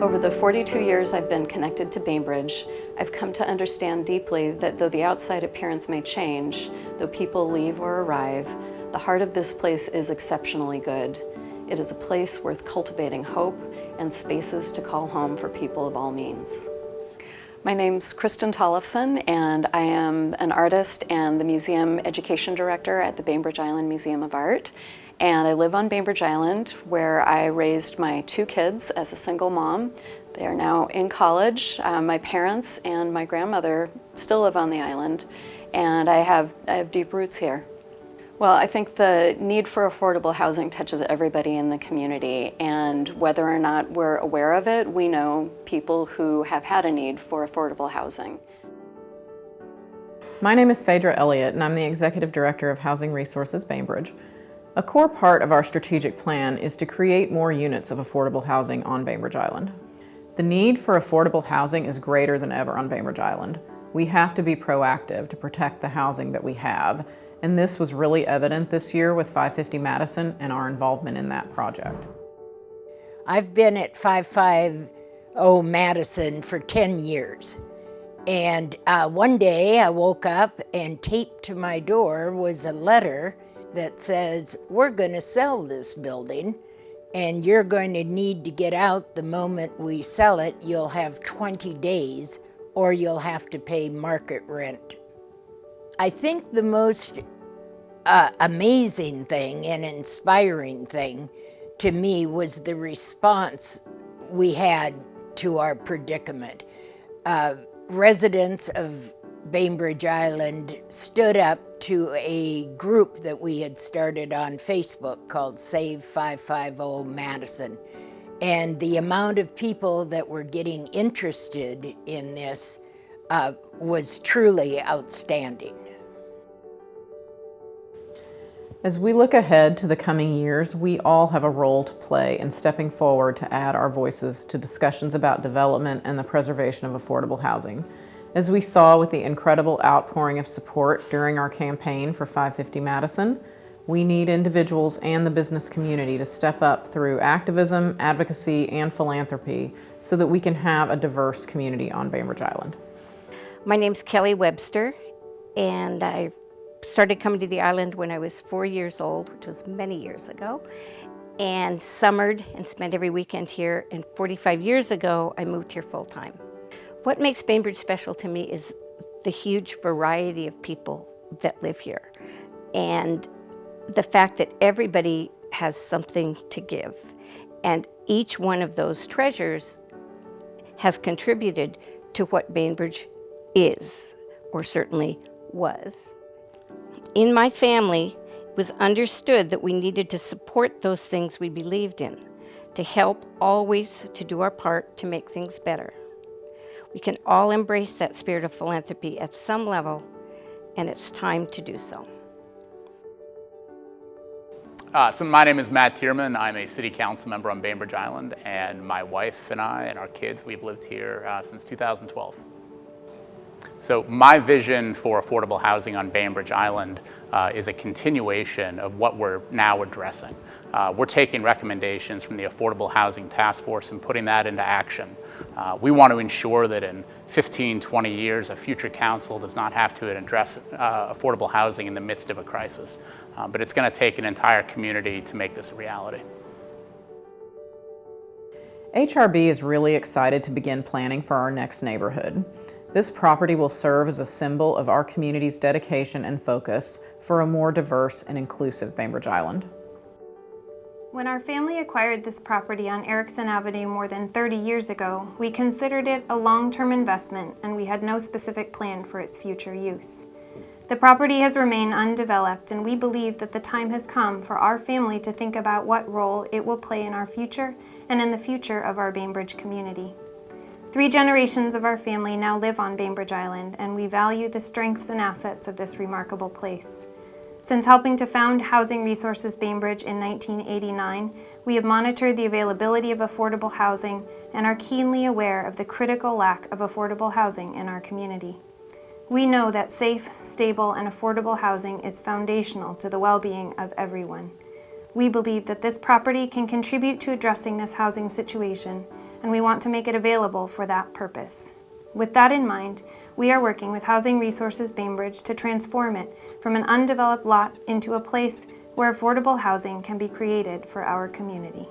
Over the 42 years I've been connected to Bainbridge, I've come to understand deeply that though the outside appearance may change, though people leave or arrive, the heart of this place is exceptionally good. It is a place worth cultivating hope and spaces to call home for people of all means. My name's Kristen Tollefson, and I am an artist and the museum education director at the Bainbridge Island Museum of Art. And I live on Bainbridge Island, where I raised my 2 kids as a single mom. They are now in college. My parents and my grandmother still live on the island, and I have deep roots here. Well, I think the need for affordable housing touches everybody in the community, and whether or not we're aware of it, we know people who have had a need for affordable housing. My name is Phaedra Elliott, and I'm the Executive Director of Housing Resources Bainbridge. A core part of our strategic plan is to create more units of affordable housing on Bainbridge Island. The need for affordable housing is greater than ever on Bainbridge Island. We have to be proactive to protect the housing that we have, and this was really evident this year with 550 Madison and our involvement in that project. I've been at 550 Madison for 10 years. And one day I woke up and taped to my door was a letter that says, we're going to sell this building and you're going to need to get out the moment we sell it. You'll have 20 days or you'll have to pay market rent. I think the most amazing thing and inspiring thing to me was the response we had to our predicament. Residents of Bainbridge Island stood up to a group that we had started on Facebook called Save 550 Madison. And the amount of people that were getting interested in this was truly outstanding. As we look ahead to the coming years, we all have a role to play in stepping forward to add our voices to discussions about development and the preservation of affordable housing. As we saw with the incredible outpouring of support during our campaign for 550 Madison, we need individuals and the business community to step up through activism, advocacy, and philanthropy so that we can have a diverse community on Bainbridge Island. My name's Kelly Webster, and I started coming to the island when I was 4 years old, which was many years ago, and summered and spent every weekend here, and 45 years ago I moved here full-time. What makes Bainbridge special to me is the huge variety of people that live here, and the fact that everybody has something to give, and each one of those treasures has contributed to what Bainbridge is, or certainly was. In my family, it was understood that we needed to support those things we believed in, to help always to do our part to make things better. We can all embrace that spirit of philanthropy at some level, and it's time to do so. So my name is Matt Tierman. I'm a city council member on Bainbridge Island, and my wife and I and our kids, we've lived here since 2012. So my vision for affordable housing on Bainbridge Island is a continuation of what we're now addressing. We're taking recommendations from the Affordable Housing Task Force and putting that into action. We want to ensure that in 15, 20 years, a future council does not have to address affordable housing in the midst of a crisis. But it's going to take an entire community to make this a reality. HRB is really excited to begin planning for our next neighborhood. This property will serve as a symbol of our community's dedication and focus for a more diverse and inclusive Bainbridge Island. When our family acquired this property on Erickson Avenue more than 30 years ago, we considered it a long-term investment and we had no specific plan for its future use. The property has remained undeveloped, and we believe that the time has come for our family to think about what role it will play in our future and in the future of our Bainbridge community. 3 generations of our family now live on Bainbridge Island, and we value the strengths and assets of this remarkable place. Since helping to found Housing Resources Bainbridge in 1989, we have monitored the availability of affordable housing and are keenly aware of the critical lack of affordable housing in our community. We know that safe, stable, and affordable housing is foundational to the well-being of everyone. We believe that this property can contribute to addressing this housing situation and we want to make it available for that purpose. With that in mind, we are working with Housing Resources Bainbridge to transform it from an undeveloped lot into a place where affordable housing can be created for our community.